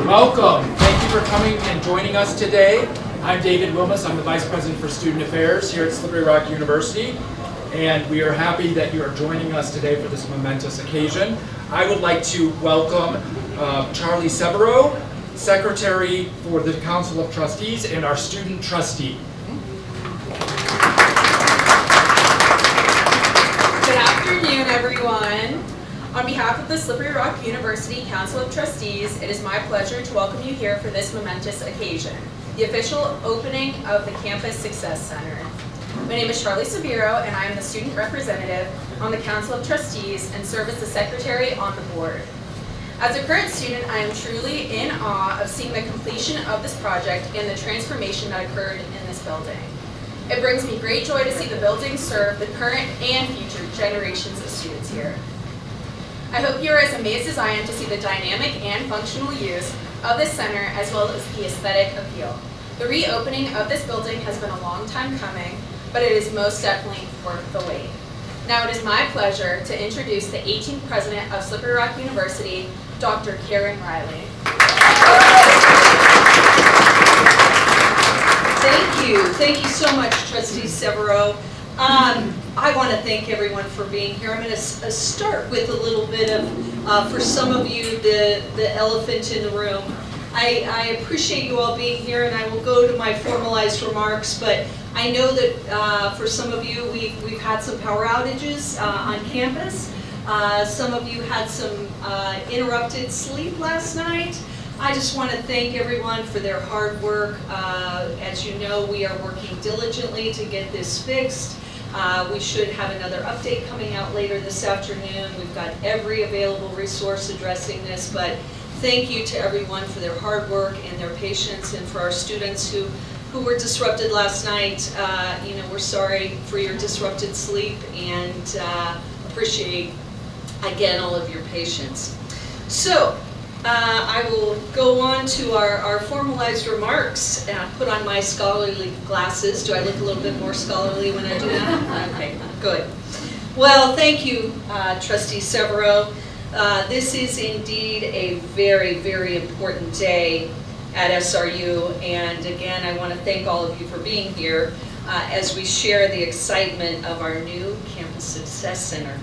Welcome. Thank you for coming and joining us today. I'm David Wilmus. I'm the Vice President for Student Affairs here at Slippery Rock University, and we are happy that you are joining us today for this momentous occasion. I would like to welcome Charlie Severo, Secretary for the Council of Trustees and our student trustee. Good afternoon, everyone. On behalf of the Slippery Rock University Council of Trustees, it is my pleasure to welcome you here for this momentous occasion, the official opening of the Campus Success Center. My name is Charlie Severo, and I am the student representative on the Council of Trustees and serve as the secretary on the board. As a current student, I am truly in awe of seeing the completion of this project and the transformation that occurred in this building. It brings me great joy to see the building serve the current and future generations of students here. I hope you are as amazed as I am to see the dynamic and functional use of this center as well as the aesthetic appeal. The reopening of this building has been a long time coming, but it is most definitely worth the wait. Now it is my pleasure to introduce the 18th president of Slippery Rock University, Dr. Karen Riley. Thank you so much, Trustee Severo. I want to thank everyone for being here. I'm going to start with a little bit of, for some of you, the elephant in the room. I appreciate you all being here, and I will go to my formalized remarks, but I know that for some of you, we've had some power outages on campus. Some of you had some interrupted sleep last night. I just want to thank everyone for their hard work. As you know, we are working diligently to get this fixed. We should have another update coming out later this afternoon. We've got every available resource addressing this, but thank you to everyone for their hard work and their patience, and for our students who were disrupted last night. We're sorry for your disrupted sleep, and appreciate, again, all of your patience. So, I will go on to our formalized remarks. Put on my scholarly glasses. Do I look a little bit more scholarly when I do that? Okay, good. Well, thank you, Trustee Severo. This is indeed a very, very important day at SRU, and again, I want to thank all of you for being here as we share the excitement of our new Campus Success Center.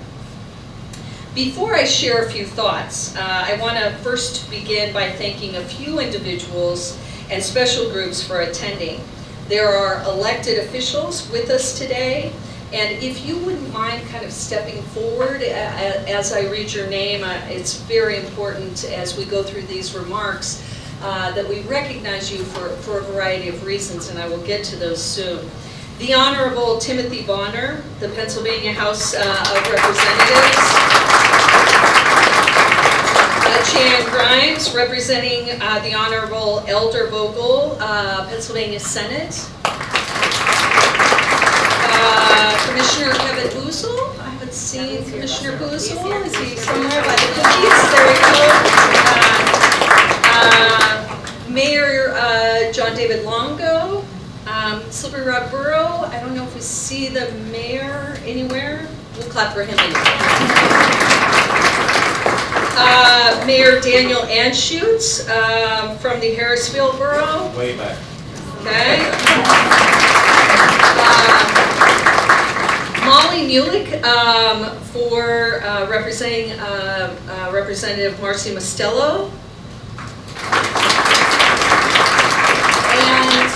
Before I share a few thoughts, I want to first begin by thanking a few individuals and special groups for attending. There are elected officials with us today, and if you wouldn't mind kind of stepping forward as I read your name, it's very important as we go through these remarks that we recognize you for a variety of reasons, and I will get to those soon. The Honorable Timothy Bonner, the Pennsylvania House of Representatives. Jan Grimes, representing the Honorable Elder Vogel, Pennsylvania Senate. Commissioner Kevin Boozle, I haven't seen Commissioner Boozle. Is he somewhere by the cookies? There we go. Mayor John David Longo. Slippery Rock Borough, I don't know if we see the mayor anywhere. We'll clap for him anyway. Mayor Daniel Anschutz from the Harrisville Borough. Way back. Okay. Molly Mulick for representing Representative Marcy Mostello. And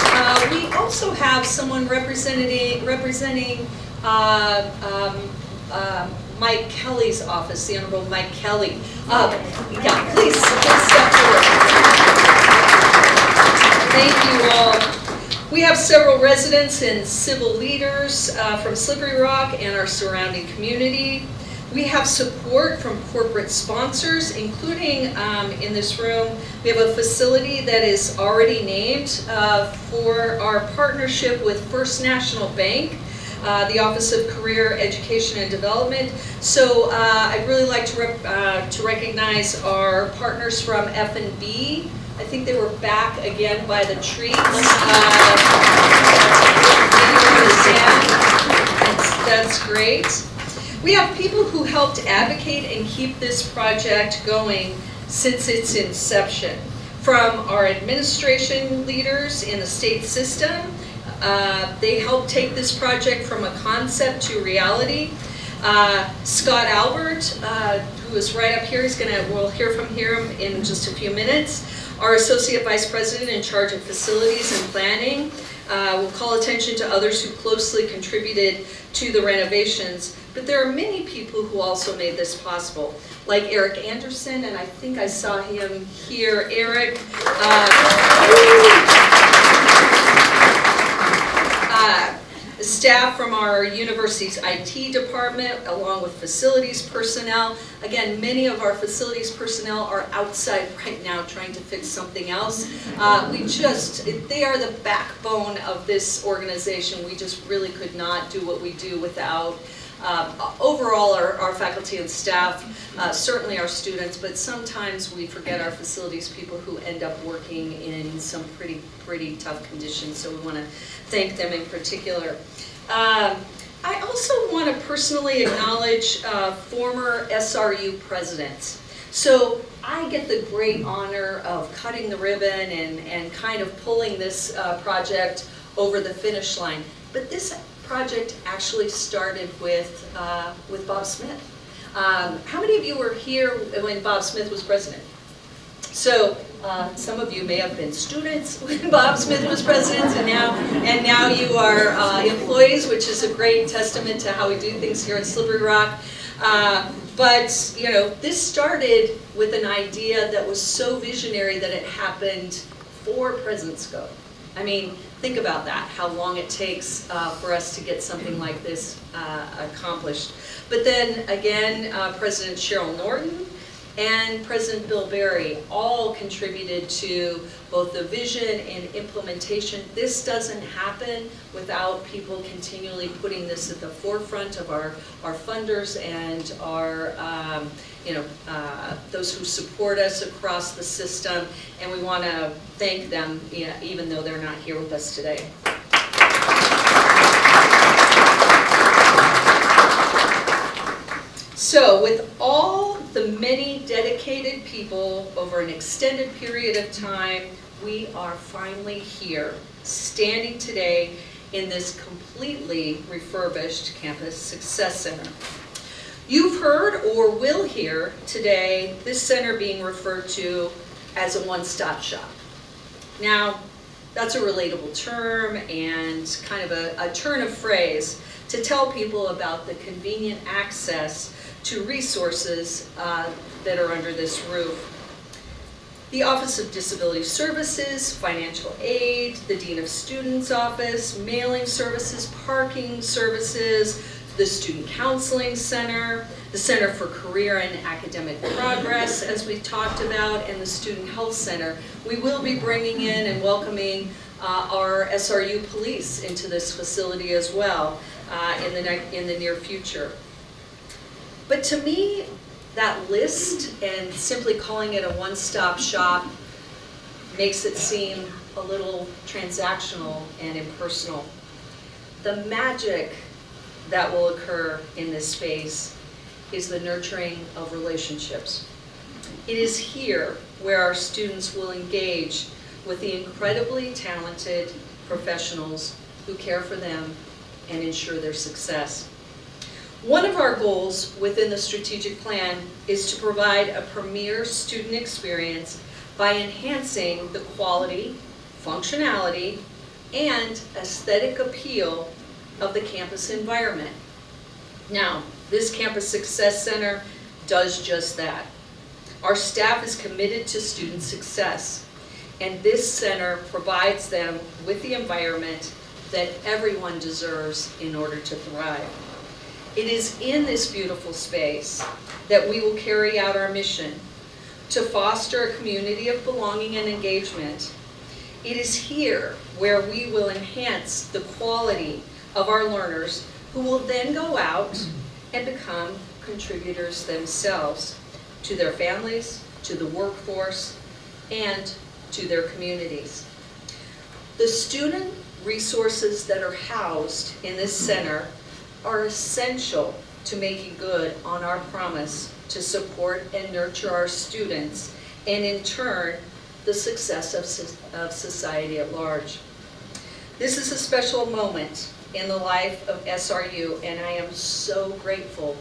we also have someone representing Mike Kelly's office, the Honorable Mike Kelly. Yeah, please step forward. Thank you all. We have several residents and civil leaders from Slippery Rock and our surrounding community. We have support from corporate sponsors, including in this room, we have a facility that is already named for our partnership with First National Bank, the Office of Career Education and Development. So I'd really like to recognize our partners from F&B. I think they were back again by the trees. That's great. We have people who helped advocate and keep this project going since its inception. from our administration leaders in the state system. They helped take this project from a concept to reality. Scott Albert, who is right up here, we'll hear from him in just a few minutes. Our Associate Vice President in charge of facilities and planning will call attention to others who closely contributed to the renovations, but there are many people who also made this possible, like Eric Anderson, and I think I saw him here. Eric, staff from our university's IT department, along with facilities personnel. Again, many of our facilities personnel are outside right now trying to fix something else. They are the backbone of this organization. We just really could not do what we do without overall our faculty and staff, certainly our students, but sometimes we forget our facilities people who end up working in some pretty tough conditions, so we want to thank them in particular. I also want to personally acknowledge former SRU presidents. So I get the great honor of cutting the ribbon and kind of pulling this project over the finish line, but this project actually started with Bob Smith. How many of you were here when Bob Smith was president? So some of you may have been students when Bob Smith was president, and now you are employees, which is a great testament to how we do things here at Slippery Rock. But you know, this started with an idea that was so visionary that it happened 4 presidents ago. I mean, think about that, how long it takes for us to get something like this accomplished. But then again, President Cheryl Norton and President Bill Berry all contributed to both the vision and implementation. This doesn't happen without people continually putting this at the forefront of our funders and our those who support us across the system, and we want to thank them, even though they're not here with us today. So with all the many dedicated people over an extended period of time, we are finally here, standing today in this completely refurbished Campus Success Center. You've heard or will hear today this center being referred to as a one-stop shop. Now, that's a relatable term and kind of a turn of phrase to tell people about the convenient access to resources that are under this roof. The Office of Disability Services, Financial Aid, the Dean of Students Office, Mailing Services, Parking Services, the Student Counseling Center, the Center for Career and Academic Progress, as we talked about, and the Student Health Center. We will be bringing in and welcoming our SRU police into this facility as well in the near future. But to me, that list and simply calling it a one-stop shop makes it seem a little transactional and impersonal. The magic that will occur in this space is the nurturing of relationships. It is here where our students will engage with the incredibly talented professionals who care for them and ensure their success. One of our goals within the strategic plan is to provide a premier student experience by enhancing the quality, functionality, and aesthetic appeal of the campus environment. Now, this Campus Success Center does just that. Our staff is committed to student success, and this center provides them with the environment that everyone deserves in order to thrive. It is in this beautiful space that we will carry out our mission to foster a community of belonging and engagement. It is here where we will enhance the quality of our learners, who will then go out and become contributors themselves to their families, to the workforce, and to their communities. The student resources that are housed in this center are essential to making good on our promise to support and nurture our students, and in turn, the success of society at large. This is a special moment in the life of SRU, and I am so grateful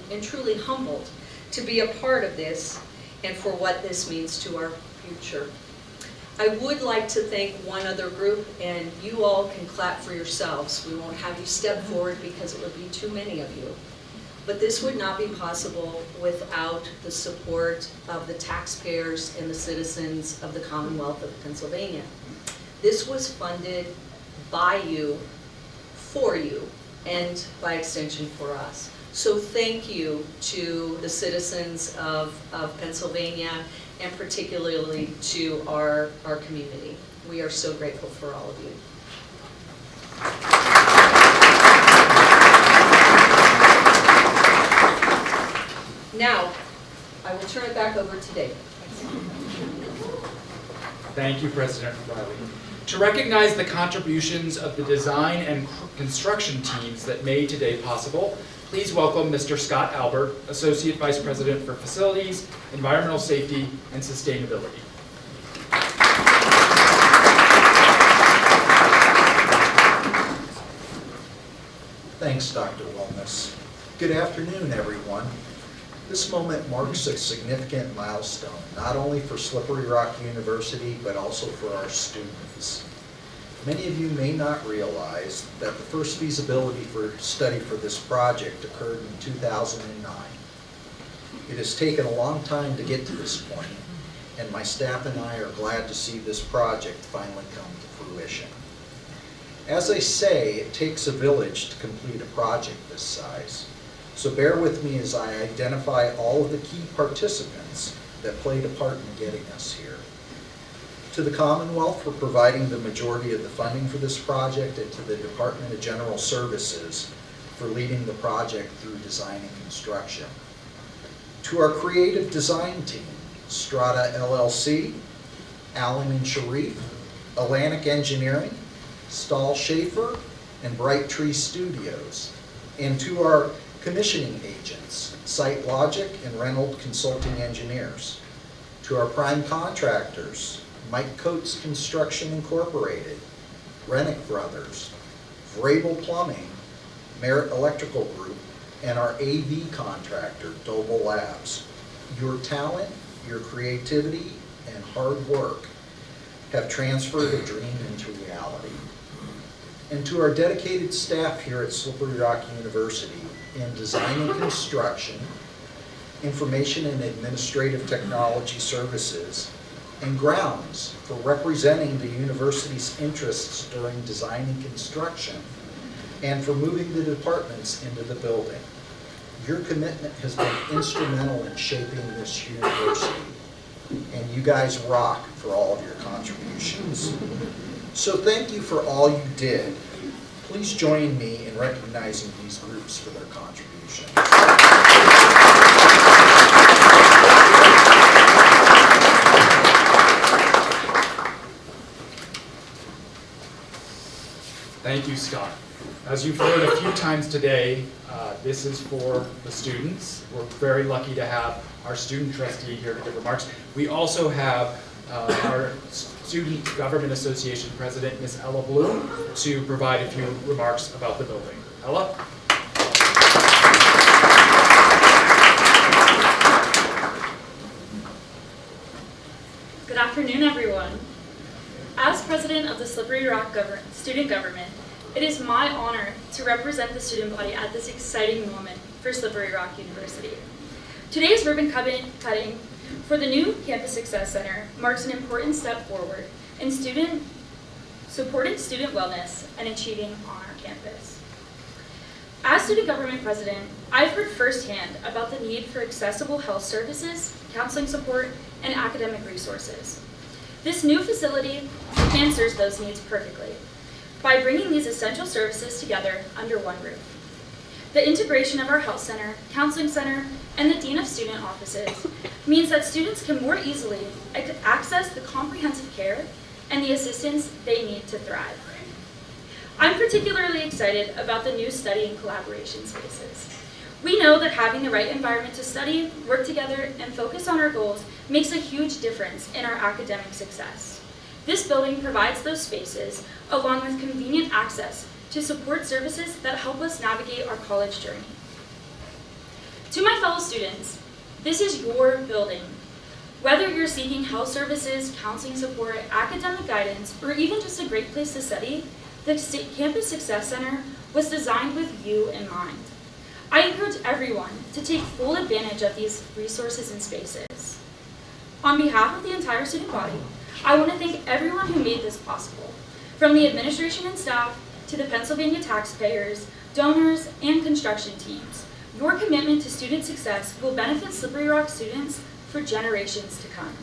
and truly humbled to be a part of this and for what this means to our future. I would like to thank one other group, and you all can clap for yourselves. We won't have you step forward because it would be too many of you. But this would not be possible without the support of the taxpayers and the citizens of the Commonwealth of Pennsylvania. This was funded by you, for you, and by extension for us. So thank you to the citizens of Pennsylvania, and particularly to our community. We are so grateful for all of you. Now, I will turn it back over to David. Thank you, President Riley. To recognize the contributions of the design and construction teams that made today possible, please welcome Mr. Scott Albert, Associate Vice President for Facilities, Environmental Safety, and Sustainability. Thanks, Dr. Wellness. Good afternoon, everyone. This moment marks a significant milestone, not only for Slippery Rock University, but also for our students. Many of you may not realize that the first feasibility study for this project occurred in 2009. It has taken a long time to get to this point, and my staff and I are glad to see this project finally come to fruition. As I say, it takes a village to complete a project this size. So bear with me as I identify all of the key participants that played a part in getting us here. To the Commonwealth for providing the majority of the funding for this project, and to the Department of General Services for leading the project through design and construction. To our creative design team, Strata LLC, Allen and Sharif, Atlantic Engineering, Stahl Schaefer, and Bright Tree Studios. And to our commissioning agents, Site Logic and Reynolds Consulting Engineers. To our prime contractors, Mike Coates Construction Incorporated, Rennick Brothers, Vrabel Plumbing, Merritt Electrical Group, and our AV contractor, Doble Labs. Your talent, your creativity, and hard work have transferred a dream into reality. And to our dedicated staff here at Slippery Rock University in design and construction, information and administrative technology services, and grounds for representing the university's interests during design and construction, and for moving the departments into the building. Your commitment has been instrumental in shaping this university, and you guys rock for all of your contributions. So thank you for all you did. Please join me in recognizing these groups for their contributions. Thank you, Scott. As you've heard a few times today, this is for the students. We're very lucky to have our student trustee here to give remarks. We also have our Student Government Association President, Ms. Ella Bloom, to provide a few remarks about the building. Ella? Good afternoon, everyone. As president of the Slippery Rock Student Government, it is my honor to represent the student body at this exciting moment for Slippery Rock University. Today's ribbon cutting for the new Campus Success Center marks an important step forward in supporting student wellness and achieving on our campus. As student government president, I've heard firsthand about the need for accessible health services, counseling support, and academic resources. This new facility answers those needs perfectly by bringing these essential services together under one roof. The integration of our health center, counseling center, and the Dean of Student Offices means that students can more easily access the comprehensive care and the assistance they need to thrive. I'm particularly excited about the new study and collaboration spaces. We know that having the right environment to study, work together, and focus on our goals makes a huge difference in our academic success. This building provides those spaces, along with convenient access to support services that help us navigate our college journey. To my fellow students, this is your building. Whether you're seeking health services, counseling support, academic guidance, or even just a great place to study, the Campus Success Center was designed with you in mind. I encourage everyone to take full advantage of these resources and spaces. On behalf of the entire student body, I want to thank everyone who made this possible, from the administration and staff to the Pennsylvania taxpayers, donors, and construction teams. Your commitment to student success will benefit Slippery Rock students for generations to come.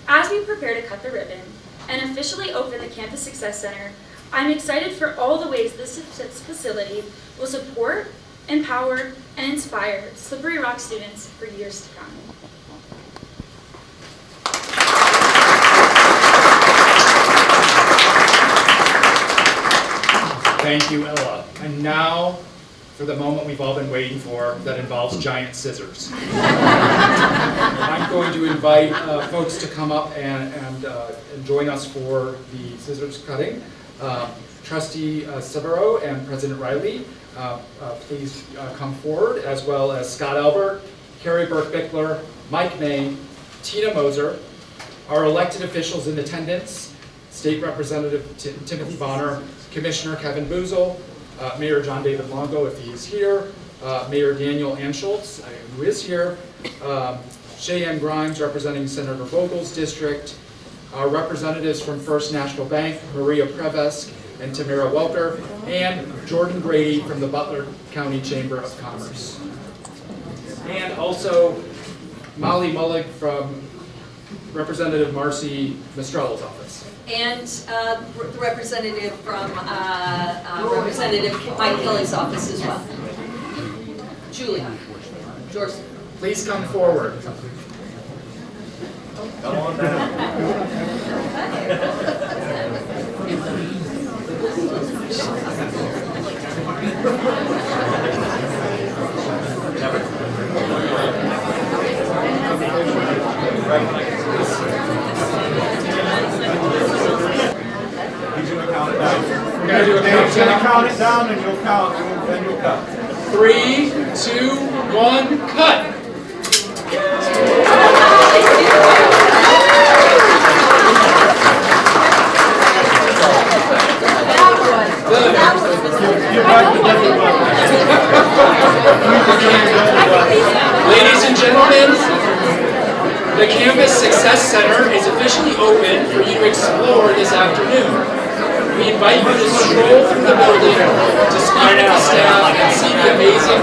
As we prepare to cut the ribbon and officially open the Campus Success Center, I'm excited for all the ways this facility will support, empower, and inspire Slippery Rock students for years to come. Thank you, Ella. And now, for the moment we've all been waiting for, that involves giant scissors. I'm going to invite folks to come up and join us for the scissors cutting. Trustee Severo and President Riley, please come forward, as well as Scott Albert, Carrie Burke-Bickler, Mike May, Tina Moser, our elected officials in attendance, State Representative Timothy Bonner, Commissioner Kevin Boozle, Mayor John David Longo, if he is here, Mayor Daniel Anschultz, who is here, Cheyenne Grimes, representing Senator Vogel's district, our representatives from First National Bank, Maria Prevesk and Tamara Welker, and Jordan Grady from the Butler County Chamber of Commerce. And also Molly Mullig from Representative Marcy Mistrello's office. And the representative from Representative Mike Kelly's office as well. Julie, George. Please come forward. Come on down. He's going to count it down. We're going to do a He's going to countdown. count it down and you'll count, and you'll count. 3, 2, 1, cut! Get back to everybody. Ladies and gentlemen, the Campus Success Center is officially open for you to explore this afternoon. We invite you to stroll through the building, to speak with the staff, and see the amazing